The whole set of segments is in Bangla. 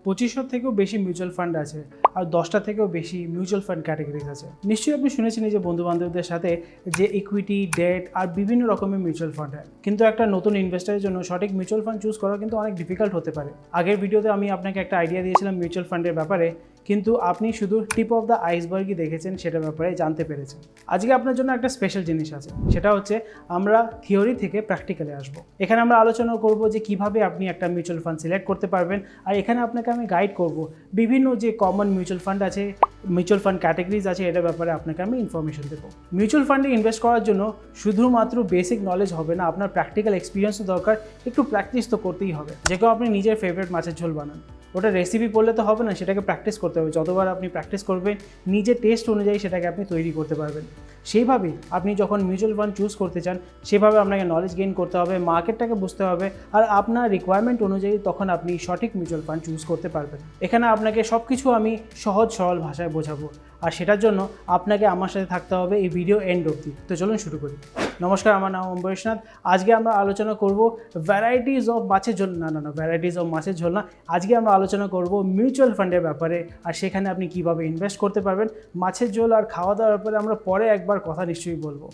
2500 থেকেও বেশি মিউচুয়াল ফান্ড আছে আর 10টা থেকেও বেশি মিউচুয়াল ফান্ড ক্যাটাগরিজ আছে। নিশ্চয়ই আপনি শুনেছেন যে বন্ধু বান্ধবদের সাথে যে ইকুইটি, ডেট আর বিভিন্ন রকমের মিউচুয়াল ফান্ড হয়, কিন্তু একটা নতুন ইনভেস্টারের জন্য সঠিক মিউচুয়াল ফান্ড চুজ করা কিন্তু অনেক ডিফিকাল্ট হতে পারে। আগের ভিডিওতে আমি আপনাকে একটা আইডিয়া দিয়েছিলাম মিউচুয়াল ফান্ডের ব্যাপারে, কিন্তু আপনি শুধু টিপ অফ দ্য আইসবার্গই দেখেছেন, সেটার ব্যাপারে জানতে পেরেছেন। আজকে আপনার জন্য একটা স্পেশাল জিনিস আছে, সেটা হচ্ছে আমরা থিওরি থেকে প্র্যাকটিক্যালে আসব। এখানে আমরা আলোচনা করব যে কিভাবে আপনি একটা মিউচুয়াল ফান্ড সিলেক্ট করতে পারবেন, আর এখানে আপনাকে আমি গাইড করব বিভিন্ন যে কমন মিউচুয়াল ফান্ড আছে, মিউচুয়াল ফান্ড ক্যাটাগরিজ আছে, এটার ব্যাপারে আপনাকে আমি ইনফরমেশন দেবো। মিউচুয়াল ফান্ডে ইনভেস্ট করার জন্য শুধুমাত্র বেসিক নলেজ হবে না, আপনার প্র্যাকটিক্যাল এক্সপিরিয়েন্সও দরকার, একটু প্র্যাকটিস তো করতেই হবে। যে কেউ আপনি নিজের ফেভারিট মাছের ঝোল বানান, ওটা রেসিপি বললে তো হবে না, সেটাকে প্র্যাকটিস করতে হবে। যতবার আপনি প্র্যাকটিস করবেন নিজের টেস্ট অনুযায়ী সেটাকে আপনি তৈরি করতে পারবেন। সেইভাবেই আপনি যখন মিউচুয়াল ফান্ড চুজ করতে চান, সেভাবে আপনাকে নলেজ গেইন করতে হবে, মার্কেটটাকে বুঝতে হবে, আর আপনার রিকোয়ারমেন্ট অনুযায়ী তখন আপনি সঠিক মিউচুয়াল ফান্ড চুজ করতে পারবেন। এখানে আপনাকে সব কিছু আমি সহজ সরল ভাষায় বোঝাবো, আর সেটার জন্য আপনাকে আমার সাথে থাকতে হবে এই ভিডিও এন্ড অবধি। তো চলুন শুরু করি। নমস্কার, আমার নাম অম্বরেশনাথ। আজকে আমরা আলোচনা করব ভ্যারাইটিস অফ মাছের ঝোল, ভ্যারাইটিস অফ মাছের ঝোল না, আজকে আমরা আলোচনা করব মিউচুয়াল ফান্ডের ব্যাপারে, আর সেখানে আপনি কিভাবে ইনভেস্ট করতে পারবেন। মাছের ঝোল আর খাওয়া দাওয়ার ব্যাপারে আমরা পরে একবার কথা নিশ্চয়ই বলবো।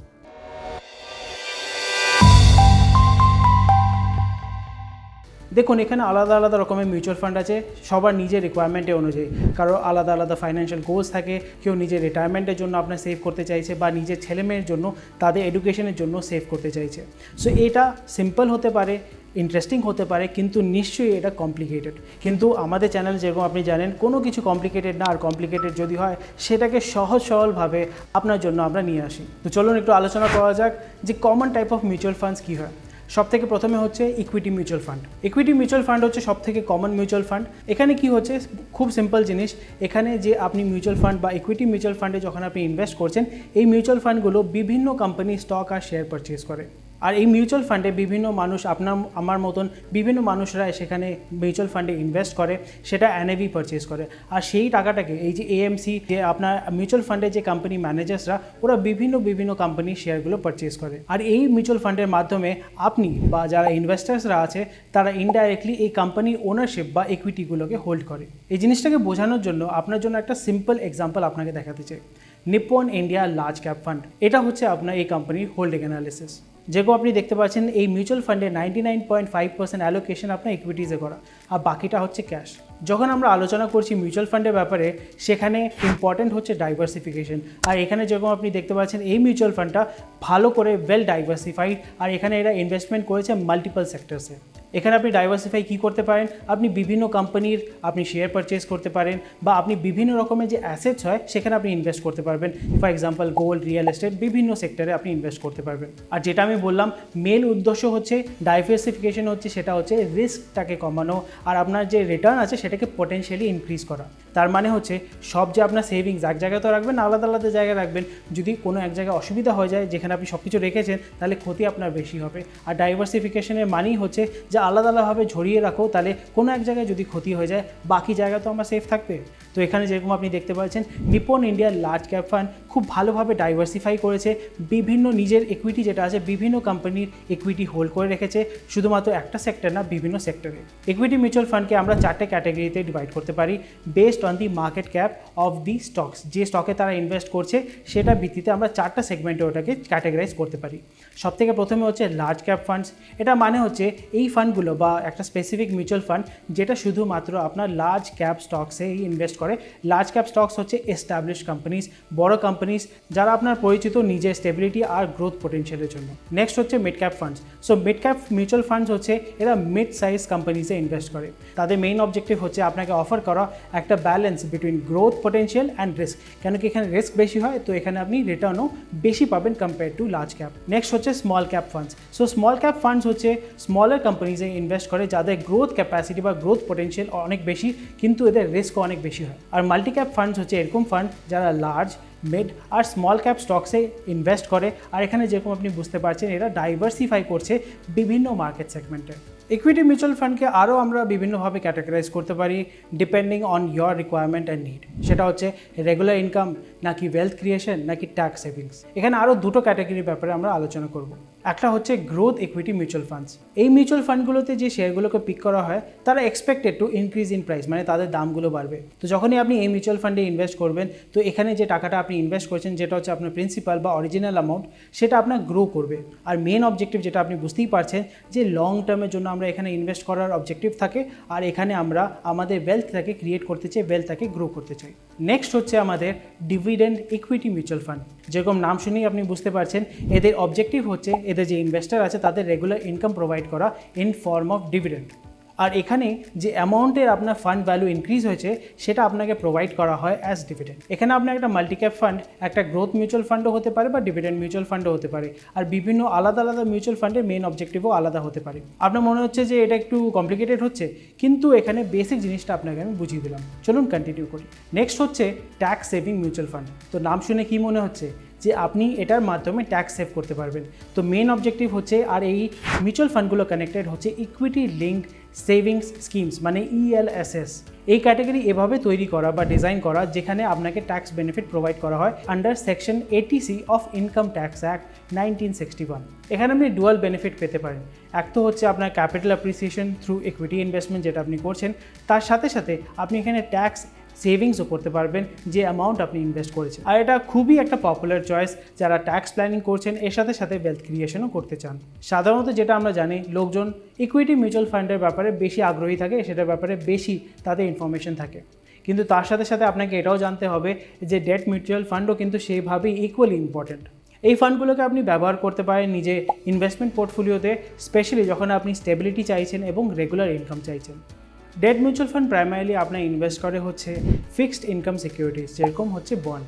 দেখুন, এখানে আলাদা আলাদা রকমের মিউচুয়াল ফান্ড আছে, সবার নিজের রিকোয়ারমেন্টে অনুযায়ী। কারো আলাদা আলাদা ফাইন্যান্সিয়াল গোলস থাকে, কেউ নিজের রিটায়ারমেন্টের জন্য আপনার সেভ করতে চাইছে, বা নিজের ছেলেমেয়ের জন্য তাদের এডুকেশনের জন্য সেভ করতে চাইছে। সো এটা সিম্পল হতে পারে, ইন্টারেস্টিং হতে পারে, কিন্তু নিশ্চয়ই এটা কমপ্লিকেটেড। কিন্তু আমাদের চ্যানেল যেরকম আপনি জানেন, কোনো কিছু কমপ্লিকেটেড না, আর কমপ্লিকেটেড যদি হয় সেটাকে সহজ সরলভাবে আপনার জন্য আমরা নিয়ে আসি। তো চলুন একটু আলোচনা করা যাক যে common type of mutual funds কী হয়। সব থেকে প্রথমে হচ্ছে equity mutual fund. Equity mutual fund হচ্ছে সব থেকে কমন মিউচুয়াল ফান্ড। এখানে কি হচ্ছে, খুব সিম্পল জিনিস। এখানে যে আপনি মিউচুয়াল ফান্ড বা ইকুইটি মিউচুয়াল ফান্ডে যখন আপনি ইনভেস্ট করছেন, এই মিউচুয়াল ফান্ডগুলো বিভিন্ন কোম্পানির স্টক আর শেয়ার পারচেজ করে। আর এই মিউচুয়াল ফান্ডে বিভিন্ন মানুষ, আপনার আমার মতন বিভিন্ন মানুষরা সেখানে মিউচুয়াল ফান্ডে ইনভেস্ট করে, সেটা এনএভি পারচেজ করে। আর সেই টাকাটাকে এই যে এএমসি, যে আপনার মিউচুয়াল ফান্ডে যে কোম্পানি ম্যানেজার্সরা, ওরা বিভিন্ন কোম্পানির শেয়ারগুলো পারচেজ করে। আর এই মিউচুয়াল ফান্ডের মাধ্যমে আপনি বা যারা ইনভেস্টার্সরা আছে, তারা ইনডাইরেক্টলি এই কোম্পানির ওনারশিপ বা ইকুইটিগুলোকে হোল্ড করে। এই জিনিসটাকে বোঝানোর জন্য আপনার জন্য একটা সিম্পল এক্সাম্পল আপনাকে দেখাতে চাই। Nippon India large cap fund, এটা হচ্ছে আপনার এই কোম্পানির হোল্ডিং অ্যানালিসিস। যেগুলো আপনি দেখতে পাচ্ছেন, এই মিউচুয়াল ফান্ডে 99.5% অ্যালোকেশন আপনার ইকুইটিসে করা, আর বাকিটা হচ্ছে ক্যাশ। যখন আমরা আলোচনা করছি মিউচুয়াল ফান্ডের ব্যাপারে, সেখানে ইম্পর্টেন্ট হচ্ছে ডাইভার্সিফিকেশন। আর এখানে যেরকম আপনি দেখতে পাচ্ছেন, এই মিউচুয়াল ফান্ডটা ভালো করে ওয়েল ডাইভার্সিফাইড, আর এখানে এরা ইনভেস্টমেন্ট করেছে মাল্টিপল সেক্টরসে। এখানে আপনি ডাইভার্সিফাই কী করতে পারেন, আপনি বিভিন্ন কোম্পানির আপনি শেয়ার পারচেজ করতে পারেন, বা আপনি বিভিন্ন রকমের যে অ্যাসেটস হয় সেখানে আপনি ইনভেস্ট করতে পারবেন। For example gold, real estate, বিভিন্ন সেক্টরে আপনি ইনভেস্ট করতে পারবেন। আর যেটা আমি বললাম, মেন উদ্দেশ্য হচ্ছে ডাইভার্সিফিকেশন হচ্ছে, সেটা হচ্ছে রিস্কটাকে কমানো, আর আপনার যে রিটার্ন আছে সেটাকে পটেনশিয়ালি ইনক্রিজ করা। তার মানে হচ্ছে সব যে আপনার সেভিংস এক জায়গায় তো রাখবেন, আলাদা আলাদা জায়গায় রাখবেন। যদি কোনো এক জায়গায় অসুবিধা হয়ে যায়, যেখানে আপনি সব কিছু রেখেছেন, তাহলে ক্ষতি আপনার বেশি হবে। আর ডাইভার্সিফিকেশনের মানেই হচ্ছে যে আলাদা আলাদাভাবে ঝরিয়ে রাখো, তাহলে কোনো এক জায়গায় যদি ক্ষতি হয়ে যায়, বাকি জায়গা তো আমার সেফ থাকবে। তো এখানে যেরকম আপনি দেখতে পাচ্ছেন, Nippon India large cap fund খুব ভালোভাবে ডাইভার্সিফাই করেছে, বিভিন্ন নিজের ইকুইটি যেটা আছে, বিভিন্ন কোম্পানির ইকুইটি হোল্ড করে রেখেছে, শুধুমাত্র একটা সেক্টর না, বিভিন্ন সেক্টরে। ইকুইটি মিউচুয়াল ফান্ডকে আমরা 4টে ক্যাটাগরিতে ডিভাইড করতে পারি, based on the market cap of the stocks. যে স্টকে তারা ইনভেস্ট করছে, সেটা ভিত্তিতে আমরা 4টা সেগমেন্টে ওটাকে ক্যাটাগরাইজ করতে পারি। সবথেকে প্রথমে হচ্ছে লার্জ ক্যাপ ফান্ডস। এটা মানে হচ্ছে এই ফান্ডগুলো বা একটা স্পেসিফিক মিউচুয়াল ফান্ড যেটা শুধুমাত্র আপনার লার্জ ক্যাপ স্টকসেই ইনভেস্ট করে। লার্জ ক্যাপ স্টকস হচ্ছে এস্টাবলিশ কোম্পানিজ, বড় কোম্পানিজ, যারা আপনার পরিচিত নিজের স্টেবিলিটি আর গ্রোথ পোটেনশিয়ালের জন্য। নেক্সট হচ্ছে mid cap funds. So mid cap mutual funds হচ্ছে এরা মিড সাইজ কোম্পানিজে ইনভেস্ট করে। তাদের মেইন অবজেক্টিভ হচ্ছে আপনাকে অফার করা একটা balance between growth potential and risk, কেন কি এখানে রিস্ক বেশি হয়, তো এখানে আপনি রিটার্নও বেশি পাবেন compare to large cap. Next হচ্ছে small cap funds. So small cap funds হচ্ছে স্মলার কোম্পানিজে ইনভেস্ট করে, যাদের গ্রোথ ক্যাপাসিটি বা গ্রোথ পোটেনশিয়াল অনেক বেশি, কিন্তু এদের রিস্কও অনেক বেশি হয়। আর মাল্টি ক্যাপ ফান্ডস হচ্ছে এরকম ফান্ড যারা লার্জ, মিড আর স্মল ক্যাপ স্টকসে ইনভেস্ট করে। আর এখানে যেরকম আপনি বুঝতে পারছেন, এরা ডাইভার্সিফাই করছে বিভিন্ন মার্কেট সেগমেন্টে। ইকুইটি মিউচুয়াল ফান্ডকে আরও আমরা বিভিন্নভাবে ক্যাটাগরাইজ করতে পারি, depending on your requirement and need. সেটা হচ্ছে রেগুলার ইনকাম, নাকি ওয়েলথ ক্রিয়েশন, নাকি ট্যাক্স সেভিংস। এখানে আরও দুটো ক্যাটাগরির ব্যাপারে আমরা আলোচনা করব। একটা হচ্ছে গ্রোথ ইকুইটি মিউচুয়াল ফান্ডস। এই মিউচুয়াল ফান্ডগুলোতে যে শেয়ারগুলোকে পিক করা হয় তারা expected to increase in price, মানে তাদের দামগুলো বাড়বে। তো যখনই আপনি এই মিউচুয়াল ফান্ডে ইনভেস্ট করবেন, তো এখানে যে টাকাটা আপনি ইনভেস্ট করছেন যেটা হচ্ছে আপনার প্রিন্সিপাল বা অরিজিনাল অ্যামাউন্ট, সেটা আপনার গ্রো করবে। আর মেন অবজেক্টিভ যেটা আপনি বুঝতেই পারছেন যে লং টার্মের জন্য আমরা এখানে ইনভেস্ট করার অবজেক্টিভ থাকে, আর এখানে আমরা আমাদের ওয়েলথটাকে ক্রিয়েট করতে চাই, ওয়েলথটাকে গ্রো করতে চাই। নেক্সট হচ্ছে আমাদের ডিভিডেন্ড ইকুইটি মিউচুয়াল ফান্ড। যেরকম নাম শুনেই আপনি বুঝতে পারছেন এদের অবজেক্টিভ হচ্ছে এদের যে ইনভেস্টার আছে তাদের রেগুলার ইনকাম প্রোভাইড করা ইন ফর্ম অফ ডিভিডেন্ড। আর এখানে যে অ্যামাউন্টের আপনার ফান্ড ভ্যালু ইনক্রিজ হয়েছে সেটা আপনাকে প্রোভাইড করা হয় অ্যাজ ডিভিডেন্ড। এখানে আপনার একটা মাল্টিক্যাপ ফান্ড, একটা গ্রোথ মিউচুয়াল ফান্ডও হতে পারে বা ডিভিডেন্ড মিউচুয়াল ফান্ডও হতে পারে। আর বিভিন্ন আলাদা আলাদা মিউচুয়াল ফান্ডের মেন অবজেক্টিভও আলাদা হতে পারে। আপনার মনে হচ্ছে যে এটা একটু কমপ্লিকেটেড হচ্ছে, কিন্তু এখানে বেসিক জিনিসটা আপনাকে আমি বুঝিয়ে দিলাম। চলুন কন্টিনিউ করি। নেক্সট হচ্ছে ট্যাক্স সেভিং মিউচুয়াল ফান্ড। তো নাম শুনে কি মনে হচ্ছে যে আপনি এটার মাধ্যমে ট্যাক্স সেভ করতে পারবেন। তো মেন অবজেক্টিভ হচ্ছে, আর এই মিউচুয়াল ফান্ডগুলো কানেক্টেড হচ্ছে ইকুইটি লিঙ্কড সেভিংস স্কিমস মানে ELSS। এই ক্যাটাগরি এভাবে তৈরি করা বা ডিজাইন করা যেখানে আপনাকে ট্যাক্স বেনিফিট প্রোভাইড করা হয় under section 80C of income tax act 1961। এখানে আপনি ডুয়াল বেনিফিট পেতে পারেন। এক তো হচ্ছে আপনার capital appreciation through equity investment যেটা আপনি করছেন, তার সাথে সাথে আপনি এখানে ট্যাক্স সেভিংসও করতে পারবেন যে অ্যামাউন্ট আপনি ইনভেস্ট করেছেন। আর এটা খুবই একটা পপুলার চয়েস যারা ট্যাক্স প্ল্যানিং করছেন, এর সাথে সাথে ওয়েলথ ক্রিয়েশনও করতে চান। সাধারণত যেটা আমরা জানি, লোকজন ইকুইটি মিউচুয়াল ফান্ডের ব্যাপারে বেশি আগ্রহী থাকে, সেটার ব্যাপারে বেশি তাদের ইনফরমেশন থাকে। কিন্তু তার সাথে সাথে আপনাকে এটাও জানতে হবে যে ডেট মিউচুয়াল ফান্ডও কিন্তু সেইভাবেই ইকুয়ালি ইম্পর্টেন্ট। এই ফান্ডগুলোকে আপনি ব্যবহার করতে পারেন নিজে ইনভেস্টমেন্ট পোর্টফোলিওতে, স্পেশালি যখন আপনি স্টেবিলিটি চাইছেন এবং রেগুলার ইনকাম চাইছেন। ডেট মিউচুয়াল ফান্ড প্রাইমারিলি আপনার ইনভেস্ট করে হচ্ছে ফিক্সড ইনকাম সিকিউরিটিস, যেরকম হচ্ছে বন্ড।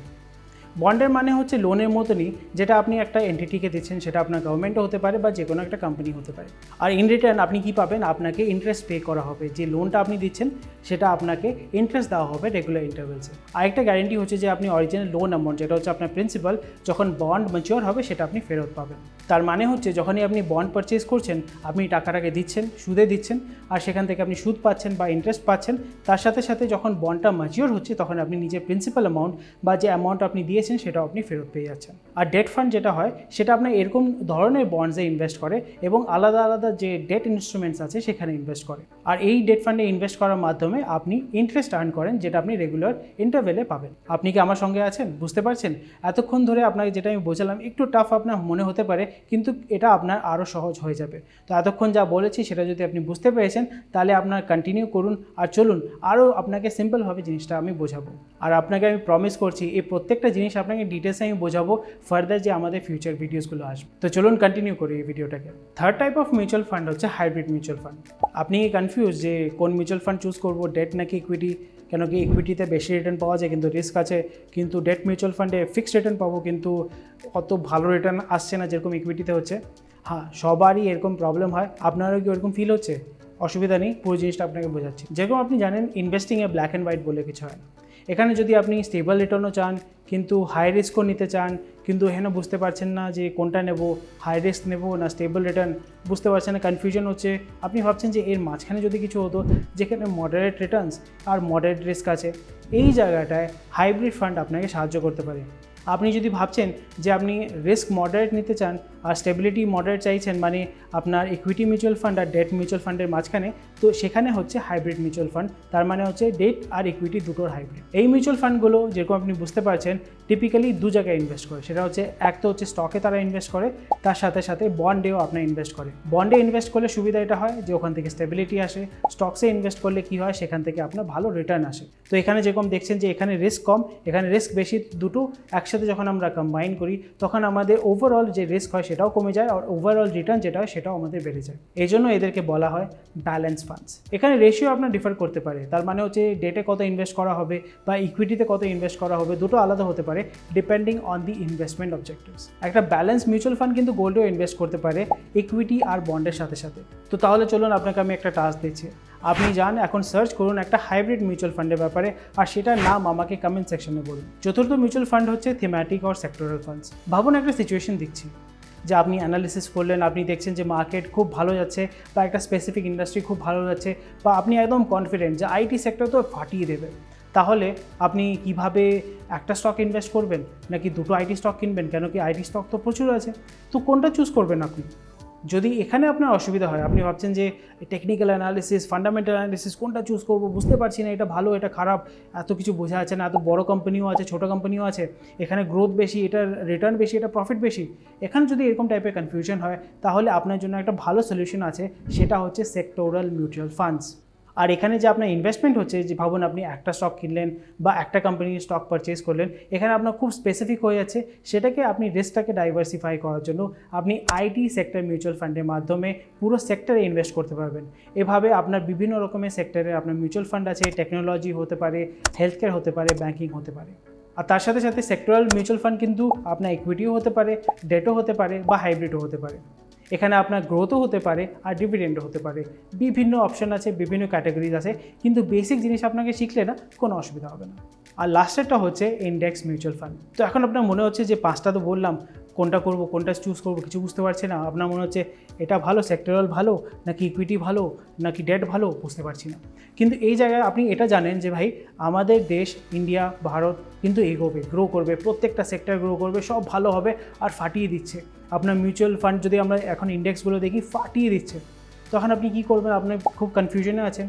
বন্ডের মানে হচ্ছে লোনের মতনই, যেটা আপনি একটা এন্টিটিকে দিচ্ছেন, সেটা আপনার গভর্নমেন্টও হতে পারে বা যে কোনো একটা কোম্পানি হতে পারে। আর ইন রিটার্ন আপনি কী পাবেন, আপনাকে ইন্টারেস্ট পে করা হবে। যে লোনটা আপনি দিচ্ছেন সেটা আপনাকে ইন্টারেস্ট দেওয়া হবে রেগুলার ইন্টারভেলসে। আরেকটা গ্যারেন্টি হচ্ছে যে আপনি অরিজিনাল লোন অ্যামাউন্ট, যেটা হচ্ছে আপনার প্রিন্সিপাল, যখন বন্ড ম্যাচিওর হবে সেটা আপনি ফেরত পাবেন। তার মানে হচ্ছে যখনই আপনি বন্ড পারচেজ করছেন, আপনি টাকাটাকে দিচ্ছেন, সুদে দিচ্ছেন, আর সেখান থেকে আপনি সুদ পাচ্ছেন বা ইন্টারেস্ট পাচ্ছেন। তার সাথে সাথে যখন বন্ডটা ম্যাচিওর হচ্ছে তখন আপনি নিজের প্রিন্সিপাল অ্যামাউন্ট বা যে অ্যামাউন্ট আপনি দিয়েছেন সেটাও আপনি ফেরত পেয়ে যাচ্ছেন। আর ডেট ফান্ড যেটা হয় সেটা আপনার এরকম ধরনের বন্ডসে ইনভেস্ট করে এবং আলাদা আলাদা যে ডেট ইনস্ট্রুমেন্টস আছে সেখানে ইনভেস্ট করে। আর এই ডেট ফান্ডে ইনভেস্ট করার মাধ্যমে আপনি ইন্টারেস্ট আর্ন করেন, যেটা আপনি রেগুলার ইন্টারভেলে পাবেন। আপনি কি আমার সঙ্গে আছেন? বুঝতে পারছেন? এতক্ষণ ধরে আপনাকে যেটা আমি বোঝালাম একটু টাফ আপনার মনে হতে পারে, কিন্তু এটা আপনার আরও সহজ হয়ে যাবে। তো এতক্ষণ যা বলেছি সেটা যদি আপনি বুঝতে পেরেছেন তাহলে আপনার কন্টিনিউ করুন। আর চলুন আরও আপনাকে সিম্পলভাবে জিনিসটা আমি বোঝাবো। আর আপনাকে আমি প্রমিস করছি এই প্রত্যেকটা জিনিস আপনাকে ডিটেলসে আমি বোঝাবো ফার্দার যে আমাদের ফিউচার ভিডিওসগুলো আসবে। তো চলুন কন্টিনিউ করি এই ভিডিওটাকে। Third type of mutual fund হচ্ছে হাইব্রিড মিউচুয়াল ফান্ড। আপনি কনফিউজ যে কোন মিউচুয়াল ফান্ড চুজ করবো, ডেট নাকি ইকুইটি? কেন কি ইকুইটিতে বেশি রিটার্ন পাওয়া যায় কিন্তু রিস্ক আছে, কিন্তু ডেট মিউচুয়াল ফান্ডে ফিক্সড রিটার্ন পাবো কিন্তু অত ভালো রিটার্ন আসছে না যেরকম ইকুইটিতে হচ্ছে। হ্যাঁ, সবারই এরকম প্রবলেম হয়। আপনারও কি ওরকম ফিল হচ্ছে? অসুবিধা নেই, পুরো জিনিসটা আপনাকে বোঝাচ্ছি। যেরকম আপনি জানেন ইনভেস্টিংয়ে ব্ল্যাক অ্যান্ড হোয়াইট বলে কিছু হয় না। এখানে যদি আপনি স্টেবল রিটার্নও চান কিন্তু হাই রিস্কও নিতে চান, কিন্তু এখানে বুঝতে পারছেন না যে কোনটা নেব, হাই রিস্ক নেব না স্টেবল রিটার্ন, বুঝতে পারছেন না, কনফিউশন হচ্ছে। আপনি ভাবছেন যে এর মাঝখানে যদি কিছু হতো যেখানে মডারেট রিটার্নস আর মডারেট রিস্ক আছে, এই জায়গাটায় হাইব্রিড ফান্ড আপনাকে সাহায্য করতে পারে। আপনি যদি ভাবছেন যে আপনি রিস্ক মডারেট নিতে চান আর স্টেবিলিটি মডারেট চাইছেন, মানে আপনার ইকুইটি মিউচুয়াল ফান্ড আর ডেট মিউচুয়াল ফান্ডের মাঝখানে, তো সেখানে হচ্ছে হাইব্রিড মিউচুয়াল ফান্ড। তার মানে হচ্ছে ডেট আর ইকুইটি দুটোর হাইব্রিড। এই মিউচুয়াল ফান্ডগুলো যেরকম আপনি বুঝতে পারছেন টিপিক্যালি দু জায়গায় ইনভেস্ট করে। সেটা হচ্ছে এক তো হচ্ছে স্টকে তারা ইনভেস্ট করে, তার সাথে সাথে বন্ডেও আপনার ইনভেস্ট করে। বন্ডে ইনভেস্ট করলে সুবিধা এটা হয় যে ওখান থেকে স্টেবিলিটি আসে। স্টকসে ইনভেস্ট করলে কি হয়, সেখান থেকে আপনার ভালো রিটার্ন আসে। তো এখানে যেরকম দেখছেন যে এখানে রিস্ক কম, এখানে রিস্ক বেশি, দুটো একসাথে যখন আমরা কম্বাইন করি তখন আমাদের ওভারঅল যে রিস্ক হয় সেটাও কমে যায় আর ওভারঅল রিটার্ন যেটা হয় সেটাও আমাদের বেড়ে যায়। এই জন্য এদেরকে বলা হয় ব্যালেন্স ফান্ডস। এখানে রেশিও আপনার ডিফার করতে পারে, তার মানে হচ্ছে ডেটে কত ইনভেস্ট করা হবে বা ইকুইটিতে কত ইনভেস্ট করা হবে, দুটো আলাদা হতে পারে depending on the investment objectives. একটা ব্যালেন্স মিউচুয়াল ফান্ড কিন্তু গোল্ডেও ইনভেস্ট করতে পারে ইকুইটি আর বন্ডের সাথে সাথে। তো তাহলে চলুন আপনাকে আমি একটা টাস্ক দিচ্ছি, আপনি যান এখন সার্চ করুন একটা হাইব্রিড মিউচুয়াল ফান্ডের ব্যাপারে আর সেটার নাম আমাকে কমেন্ট সেকশনে বলুন। চতুর্থ মিউচুয়াল ফান্ড হচ্ছে থিম্যাটিক আর সেক্টরাল ফান্ডস। ভাবুন একটা সিচুয়েশন দিচ্ছি যে আপনি অ্যানালিসিস করলেন, আপনি দেখছেন যে মার্কেট খুব ভালো যাচ্ছে বা একটা স্পেসিফিক ইন্ডাস্ট্রি খুব ভালো যাচ্ছে বা আপনি একদম কনফিডেন্ট যে আইটি সেক্টর তো ফাটিয়ে দেবে। তাহলে আপনি কিভাবে একটা স্টক ইনভেস্ট করবেন নাকি দুটো আইটি স্টক কিনবেন, কেন কি আইটি স্টক তো প্রচুর আছে, তো কোনটা চুজ করবেন আপনি? যদি এখানে আপনার অসুবিধা হয়, আপনি ভাবছেন যে টেকনিক্যাল অ্যানালিসিস, ফান্ডামেন্টাল অ্যানালিসিস কোনটা চুজ করব, বুঝতে পারছি না, এটা ভালো এটা খারাপ, এত কিছু বোঝা যাচ্ছে না, এত বড় কোম্পানিও আছে ছোটো কোম্পানিও আছে, এখানে গ্রোথ বেশি, এটার রিটার্ন বেশি, এটা প্রফিট বেশি, এখানে যদি এরকম টাইপের কনফিউশন হয় তাহলে আপনার জন্য একটা ভালো সলিউশন আছে, সেটা হচ্ছে সেক্টোরাল মিউচুয়াল ফান্ডস। আর এখানে যে আপনার ইনভেস্টমেন্ট হচ্ছে, যে ভাবুন আপনি একটা স্টক কিনলেন বা একটা কোম্পানির স্টক পারচেস করলেন, এখানে আপনার খুব স্পেসিফিক হয়ে যাচ্ছে, সেটাকে আপনি রিস্কটাকে ডাইভার্সিফাই করার জন্য আপনি আইটি সেক্টর মিউচুয়াল ফান্ডের মাধ্যমে পুরো সেক্টরে ইনভেস্ট করতে পারবেন। এভাবে আপনার বিভিন্ন রকমের সেক্টরে আপনার মিউচুয়াল ফান্ড আছে, টেকনোলজি হতে পারে, হেলথ কেয়ার হতে পারে, ব্যাঙ্কিং হতে পারে। আর তার সাথে সাথে সেক্টরাল মিউচুয়াল ফান্ড কিন্তু আপনার ইকুইটিও হতে পারে, ডেটও হতে পারে বা হাইব্রিডও হতে পারে। এখানে আপনার গ্রোথও হতে পারে আর ডিভিডেন্ডও হতে পারে, বিভিন্ন অপশন আছে, বিভিন্ন ক্যাটাগরিজ আছে, কিন্তু বেসিক জিনিস আপনাকে শিখলে না কোনো অসুবিধা হবে না। আর লাস্টেরটা হচ্ছে ইন্ডেক্স মিউচুয়াল ফান্ড। তো এখন আপনার মনে হচ্ছে যে পাঁচটা তো বললাম, কোনটা করব কোনটা চুজ করব কিছু বুঝতে পারছি না, আপনার মনে হচ্ছে এটা ভালো, সেক্টরাল ভালো নাকি ইকুইটি ভালো নাকি ডেট ভালো, বুঝতে পারছি না। কিন্তু এই জায়গায় আপনি এটা জানেন যে ভাই আমাদের দেশ ইন্ডিয়া, ভারত কিন্তু এগোবে, গ্রো করবে, প্রত্যেকটা সেক্টর গ্রো করবে, সব ভালো হবে আর ফাটিয়ে দিচ্ছে। আপনার মিউচুয়াল ফান্ড যদি আমরা এখন ইন্ডেক্সগুলো দেখি ফাটিয়ে দিচ্ছে, তখন আপনি কী করবেন? আপনি খুব কনফিউশনে আছেন।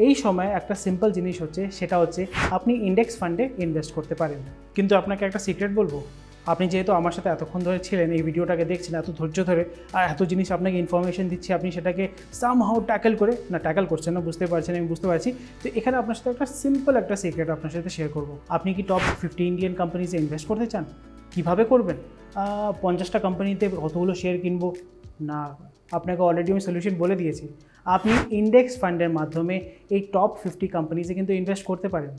এই সময় একটা সিম্পল জিনিস হচ্ছে, সেটা হচ্ছে আপনি ইন্ডেক্স ফান্ডে ইনভেস্ট করতে পারেন। কিন্তু আপনাকে একটা সিক্রেট বলবো, আপনি যেহেতু আমার সাথে এতক্ষণ ধরে ছিলেন, এই ভিডিওটাকে দেখছেন এত ধৈর্য ধরে, আর এত জিনিস আপনাকে ইনফরমেশন দিচ্ছি, আপনি সেটাকে সামহাউ ট্যাকেল করে না, ট্যাকেল করছেন না, বুঝতে পারছেন, আমি বুঝতে পারছি। তো এখানে আপনার সাথে একটা সিম্পল একটা সিক্রেট আপনার সাথে শেয়ার করবো। আপনি কি টপ 50 ইন্ডিয়ান কোম্পানিজে ইনভেস্ট করতে চান? কীভাবে করবেন? 50টা কোম্পানিতে কতগুলো শেয়ার কিনবো? না, আপনাকে অলরেডি আমি সলিউশন বলে দিয়েছি। আপনি ইন্ডেক্স ফান্ডের মাধ্যমে এই টপ 50 কোম্পানিজে কিন্তু ইনভেস্ট করতে পারেন।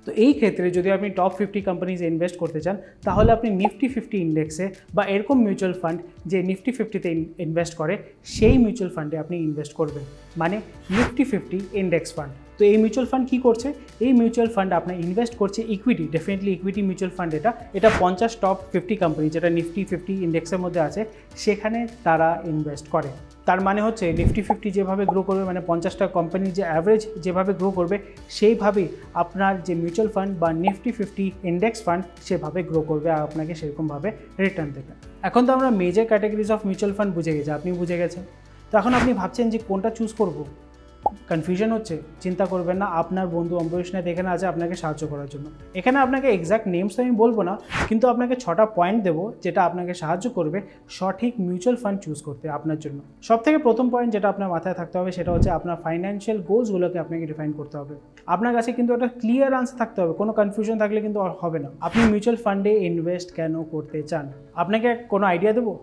তো এই ক্ষেত্রে যদি আপনি টপ 50 কোম্পানিজে ইনভেস্ট করতে চান, তাহলে আপনি নিফটি 50 ইন্ডেক্সে বা এরকম মিউচুয়াল ফান্ড যে নিফটি 50তে ইনভেস্ট করে, সেই মিউচুয়াল ফান্ডে আপনি ইনভেস্ট করবেন, মানে নিফটি 50 ইন্ডেক্স ফান্ড। তো এই মিউচুয়াল ফান্ড কী করছে? এই মিউচুয়াল ফান্ড আপনার ইনভেস্ট করছে equity, definitely equity mutual fund. এটা 50 টপ 50 কোম্পানি যেটা নিফটি 50 ইন্ডেক্সের মধ্যে আছে, সেখানে তারা ইনভেস্ট করে। তার মানে হচ্ছে নিফটি 50 যেভাবে গ্রো করবে, মানে 50টা কোম্পানির যে অ্যাভারেজ যেভাবে গ্রো করবে, সেইভাবেই আপনার যে মিউচুয়াল ফান্ড বা নিফটি 50 ইন্ডেক্স ফান্ড সেভাবে গ্রো করবে আর আপনাকে সেরকমভাবে রিটার্ন দেবে। এখন তো আমরা major categories of mutual fund বুঝে গেছি, আপনি বুঝে গেছেন। তো এখন আপনি ভাবছেন যে কোনটা চুজ করব, কনফিউশন হচ্ছে, চিন্তা করবেন না, আপনার বন্ধু অম্বরীশনাথ এখানে আছে আপনাকে সাহায্য করার জন্য। এখানে আপনাকে এক্স্যাক্ট নেমস তো আমি বলবো না, কিন্তু আপনাকে 6টা পয়েন্ট দেবো যেটা আপনাকে সাহায্য করবে সঠিক মিউচুয়াল ফান্ড চুজ করতে আপনার জন্য। সবথেকে প্রথম পয়েন্ট যেটা আপনার মাথায় থাকতে হবে, সেটা হচ্ছে আপনার ফাইন্যান্সিয়াল গোলসগুলোকে আপনাকে ডিফাইন করতে হবে। আপনার কাছে কিন্তু একটা ক্লিয়ার আনসার থাকতে হবে, কোনো কনফিউশন থাকলে কিন্তু হবে না। আপনি মিউচুয়াল ফান্ডে ইনভেস্ট কেন করতে চান? আপনাকে কোনো আইডিয়া দেবো?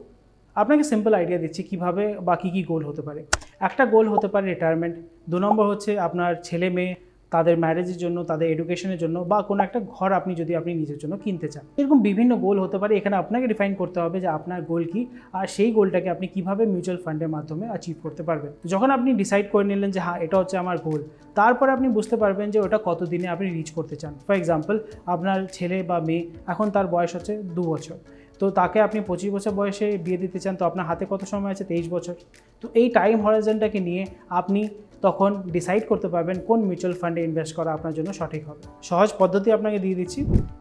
আপনাকে সিম্পল আইডিয়া দিচ্ছি কীভাবে বা কী কী গোল হতে পারে। একটা গোল হতে পারে রিটায়ারমেন্ট, 2 নম্বর হচ্ছে আপনার ছেলে মেয়ে তাদের ম্যারেজের জন্য, তাদের এডুকেশনের জন্য, বা কোনো একটা ঘর আপনি যদি আপনি নিজের জন্য কিনতে চান। এরকম বিভিন্ন গোল হতে পারে। এখানে আপনাকে ডিফাইন করতে হবে যে আপনার গোল কী, আর সেই গোলটাকে আপনি কীভাবে মিউচুয়াল ফান্ডের মাধ্যমে অ্যাচিভ করতে পারবেন। যখন আপনি ডিসাইড করে নিলেন যে হ্যাঁ এটা হচ্ছে আমার গোল, তারপরে আপনি বুঝতে পারবেন যে ওটা কত দিনে আপনি রিচ করতে চান। ফর এক্সাম্পল, আপনার ছেলে বা মেয়ে এখন তার বয়স হচ্ছে 2 বছর, তো তাকে আপনি 25 বছর বয়সে বিয়ে দিতে চান, তো আপনার হাতে কত সময় আছে? 23 বছর। তো এই টাইম হরাইজনটাকে নিয়ে আপনি তখন ডিসাইড করতে পারবেন কোন মিউচুয়াল ফান্ডে ইনভেস্ট করা আপনার জন্য সঠিক হবে। সহজ পদ্ধতি আপনাকে দিয়ে দিচ্ছি।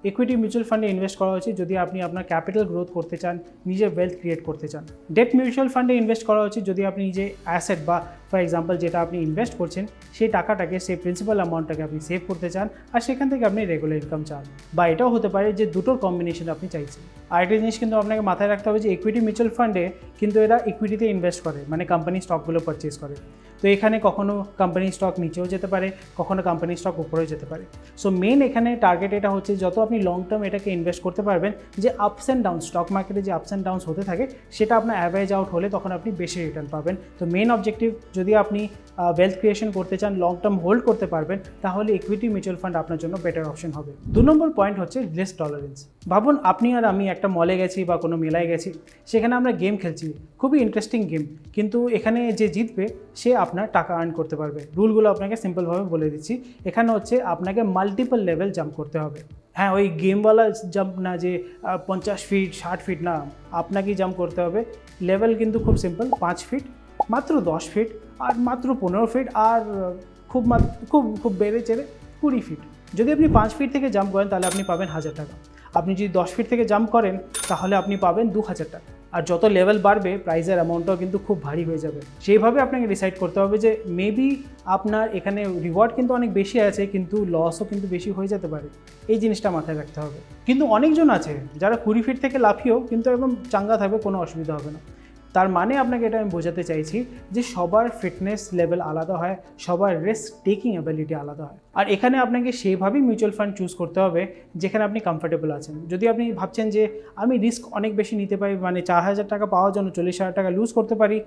ইকুইটি মিউচুয়াল ফান্ডে ইনভেস্ট করা উচিত যদি আপনি আপনার ক্যাপিটাল গ্রোথ করতে চান, নিজের ওয়েলথ ক্রিয়েট করতে চান। ডেট মিউচুয়াল ফান্ডে ইনভেস্ট করা উচিত যদি আপনি নিজে অ্যাসেট বা ফর এক্সাম্পল যেটা আপনি ইনভেস্ট করছেন সেই টাকাটাকে, সেই প্রিন্সিপাল অ্যামাউন্টটাকে আপনি সেভ করতে চান আর সেখান থেকে আপনি রেগুলার ইনকাম চান। বা এটাও হতে পারে যে দুটোর কম্বিনেশন আপনি চাইছেন। আরেকটা জিনিস কিন্তু আপনাকে মাথায় রাখতে হবে যে ইকুইটি মিউচুয়াল ফান্ডে কিন্তু এরা ইকুইটিতে ইনভেস্ট করে, মানে কোম্পানি স্টকগুলো পারচেস করে। তো এখানে কখনো কোম্পানি স্টক নিচেও যেতে পারে, কখনো কোম্পানি স্টক উপরেও যেতে পারে। সো মেন এখানে টার্গেট এটা হচ্ছে যত আপনি লং টার্ম এটাকে ইনভেস্ট করতে পারবেন, যে আপস অ্যান্ড ডাউন, স্টক মার্কেটে যে আপস অ্যান্ড ডাউনস হতে থাকে সেটা আপনার অ্যাভারেজ আউট হলে তখন আপনি বেশি রিটার্ন পাবেন। তো মেন অবজেক্টিভ যদি আপনি ওয়েলথ ক্রিয়েশন করতে চান, লং টার্ম হোল্ড করতে পারবেন, তাহলে ইকুইটি মিউচুয়াল ফান্ড আপনার জন্য বেটার অপশন হবে। 2 নম্বর পয়েন্ট হচ্ছে রিস্ক টলারেন্স। ভাবুন আপনি আর আমি একটা মলে গেছি বা কোনো মেলায় গেছি, সেখানে আমরা গেম খেলছি, খুবই ইন্টারেস্টিং গেম, কিন্তু এখানে যে জিতবে সে আপনার টাকা আর্ন করতে পারবে। রুলগুলো আপনাকে সিম্পলভাবে বলে দিচ্ছি। এখানে হচ্ছে আপনাকে মাল্টিপল লেভেল জাম্প করতে হবে। হ্যাঁ, ওই গেমওয়ালা জাম্প না যে 50 ফিট 60 ফিট, না, আপনাকেই জাম্প করতে হবে। লেভেল কিন্তু খুব সিম্পল, 5 ফিট, মাত্র 10 ফিট, আর মাত্র 15 ফিট, আর খুব খুব বেড়ে চেড়ে 20 ফিট। যদি আপনি 5 ফিট থেকে জাম্প করেন তাহলে আপনি পাবেন 1000 টাকা। আপনি যদি 10 ফিট থেকে জাম্প করেন তাহলে আপনি পাবেন 2000 টাকা। আর যত লেভেল বাড়বে প্রাইজের অ্যামাউন্টটাও কিন্তু খুব ভারী হয়ে যাবে। সেইভাবে আপনাকে ডিসাইড করতে হবে যে মেবি আপনার এখানে রিওয়ার্ড কিন্তু অনেক বেশি আছে কিন্তু লসও কিন্তু বেশি হয়ে যেতে পারে, এই জিনিসটা মাথায় রাখতে হবে। কিন্তু অনেকজন আছে যারা 20 ফিট থেকে লাফিয়েও কিন্তু একদম চাঙ্গা থাকবে, কোনো অসুবিধা হবে না। তার মানে আপনাকে এটা আমি বোঝাতে চাইছি যে সবার ফিটনেস লেভেল আলাদা হয়, সবার রিস্ক টেকিং অ্যাবিলিটি আলাদা হয়। আর এখানে আপনাকে সেইভাবেই মিউচুয়াল ফান্ড চুজ করতে হবে যেখানে আপনি কমফোর্টেবল আছেন। যদি আপনি ভাবছেন যে আমি রিস্ক অনেক বেশি নিতে পারি, মানে 4000 টাকা পাওয়ার জন্য 40,000 টাকা লুজ করতে পারি,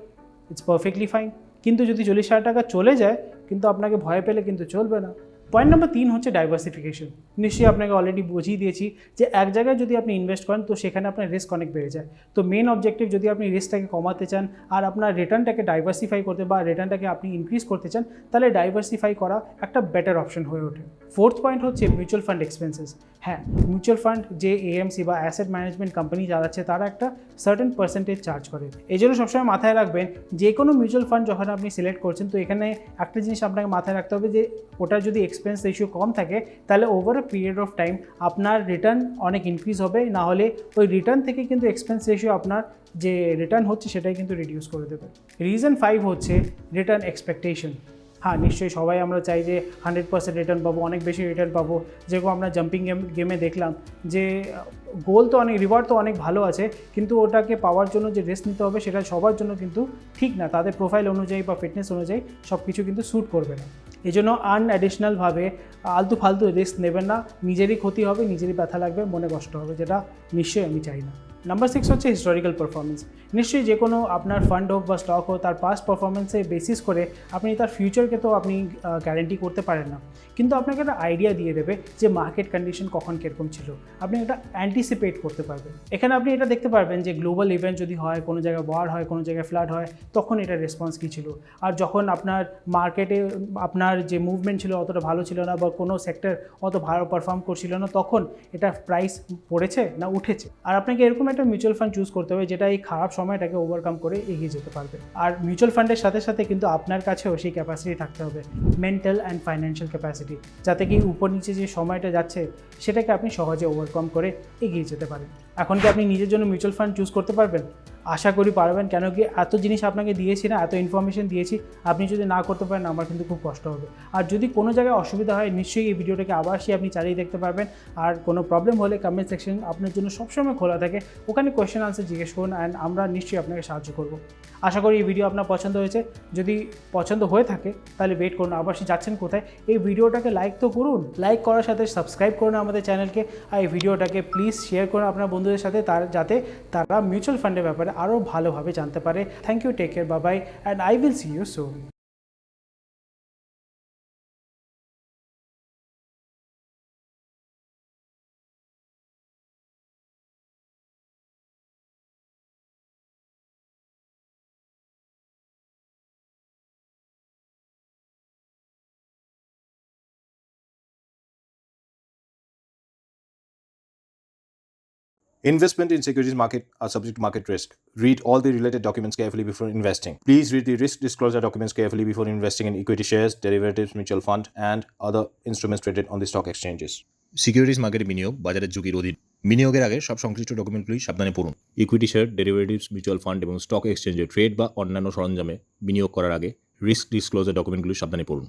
ইটস পারফেক্টলি ফাইন। কিন্তু যদি 40,000 টাকা চলে যায় কিন্তু আপনাকে ভয় পেলে কিন্তু চলবে না। পয়েন্ট নাম্বার 3 হচ্ছে ডাইভার্সিফিকেশন। নিশ্চয়ই আপনাকে অলরেডি বুঝিয়ে দিয়েছি যে এক জায়গায় যদি আপনি ইনভেস্ট করেন তো সেখানে আপনার রিস্ক অনেক বেড়ে যায়। তো মেন অবজেক্টিভ যদি আপনি রিস্কটাকে কমাতে চান আর আপনার রিটার্নটাকে ডাইভার্সিফাই করতে বা রিটার্নটাকে আপনি ইনক্রিজ করতে চান তাহলে ডাইভার্সিফাই করা একটা বেটার অপশন হয়ে ওঠে। 4th পয়েন্ট হচ্ছে মিউচুয়াল ফান্ড এক্সপেন্সেস। হ্যাঁ, মিউচুয়াল ফান্ড যে এএমসি বা অ্যাসেট ম্যানেজমেন্ট কোম্পানি চালাচ্ছে তারা একটা সার্টেন পার্সেন্টেজ চার্জ করে। এই জন্য সবসময় মাথায় রাখবেন যে কোনো মিউচুয়াল ফান্ড যখন আপনি সিলেক্ট করছেন তো এখানে একটা জিনিস আপনাকে মাথায় রাখতে হবে যে ওটার যদি এক্সপেন্স রেশিও কম থাকে তাহলে over a period of time আপনার রিটার্ন অনেক ইনক্রিজ হবে, না হলে ওই রিটার্ন থেকে কিন্তু এক্সপেন্স রেশিও আপনার যে রিটার্ন হচ্ছে সেটাই কিন্তু রিডিউস করে দেবে। রিজন 5 হচ্ছে রিটার্ন এক্সপেকটেশন। হ্যাঁ, নিশ্চয়ই সবাই আমরা চাই যে 100% রিটার্ন পাবো, অনেক বেশি রিটার্ন পাবো। যেরকম আমরা জাম্পিং গেমে দেখলাম যে গোল তো অনেক, রিওয়ার্ড তো অনেক ভালো আছে কিন্তু ওটাকে পাওয়ার জন্য যে রিস্ক নিতে হবে সেটা সবার জন্য কিন্তু ঠিক না, তাদের প্রোফাইল অনুযায়ী বা ফিটনেস অনুযায়ী সব কিছু কিন্তু স্যুট করবে না। এই জন্য আনঅ্যাডিশনালভাবে আলতু ফালতু রিস্ক নেবেন না, নিজেরই ক্ষতি হবে, নিজেরই ব্যথা লাগবে, মনে কষ্ট হবে, যেটা নিশ্চয়ই আমি চাই না। নাম্বার 6 হচ্ছে হিস্টোরিক্যাল পারফরমেন্স। নিশ্চয়ই যে কোনো আপনার ফান্ড হোক বা স্টক হোক তার পাস্ট পারফরমেন্সে বেসিস করে আপনি তার ফিউচারকে তো আপনি গ্যারেন্টি করতে পারেন না, কিন্তু আপনাকে একটা আইডিয়া দিয়ে দেবে যে মার্কেট কন্ডিশন কখন কীরকম ছিল, আপনি এটা অ্যান্টিসিপেট করতে পারবেন। এখানে আপনি এটা দেখতে পারবেন যে গ্লোবাল ইভেন্ট যদি হয়, কোনো জায়গায় ওয়ার হয়, কোনো জায়গায় ফ্লাড হয়, তখন এটার রেসপন্স কী ছিল। আর যখন আপনার মার্কেটে আপনার যে মুভমেন্ট ছিল অতটা ভালো ছিল না বা কোনো সেক্টর অত ভালো পারফর্ম করছিল না, তখন এটা প্রাইস পড়েছে না উঠেছে। আর আপনাকে এরকম একটা মিউচুয়াল ফান্ড চুজ করতে হবে যেটা এই খারাপ সময়টাকে ওভারকাম করে এগিয়ে যেতে পারবে। আর মিউচুয়াল ফান্ডের সাথে সাথে কিন্তু আপনার কাছেও সেই ক্যাপাসিটি থাকতে হবে, মেন্টাল অ্যান্ড ফাইন্যান্সিয়াল ক্যাপাসিটি, যাতে কি উপর নিচে যে সময়টা যাচ্ছে সেটাকে আপনি সহজে ওভারকাম করে এগিয়ে যেতে পারেন। এখন কি আপনি নিজের জন্য মিউচুয়াল ফান্ড চুজ করতে পারবেন? আশা করি পারবেন, কেন কি এত জিনিস আপনাকে দিয়েছি না, এত ইনফরমেশন দিয়েছি, আপনি যদি না করতে পারেন আমার কিন্তু খুব কষ্ট হবে। আর যদি কোনো জায়গায় অসুবিধা হয় নিশ্চয়ই এই ভিডিওটাকে আবার আপনি চালিয়ে দেখতে পারবেন। আর কোনো প্রবলেম হলে কমেন্ট সেকশন আপনার জন্য সবসময় খোলা থাকে, ওখানে কোয়েশ্চেন আনসার জিজ্ঞেস করুন অ্যান্ড আমরা নিশ্চয়ই আপনাকে সাহায্য করব। আশা করি এই ভিডিও আপনার পছন্দ হয়েছে। যদি পছন্দ হয়ে থাকে তাহলে ওয়েট করুন, আবার যাচ্ছেন কোথায়, এই ভিডিওটাকে লাইক তো করুন, লাইক করার সাথে সাবস্ক্রাইব করুন আমাদের চ্যানেলকে, আর এই ভিডিওটাকে প্লিজ শেয়ার করুন আপনার বন্ধুদের সাথে, যাতে তারা মিউচুয়াল ফান্ডের ব্যাপারে আরও ভালোভাবে জানতে পারে। Thank you, take care, bye bye, and I will see you soon. Investment in securities market are subject to market risk. Read all the related documents carefully before investing. Please read the risk disclosure documents carefully before investing in equity shares, derivatives, mutual fund, and other instruments traded on the stock exchanges. Securities মার্কেটে বিনিয়োগ বাজারের ঝুঁকির অধীন। বিনিয়োগের আগে সব সংশ্লিষ্ট ডকুমেন্টগুলি সাবধানে পড়ুন। Equity share, derivatives, mutual fund এবং স্টক এক্সচেঞ্জে ট্রেড বা অন্যান্য সরঞ্জামে বিনিয়োগ করার আগে রিস্ক ডিসক্লোজার ডকুমেন্টগুলি সাবধানে পড়ুন।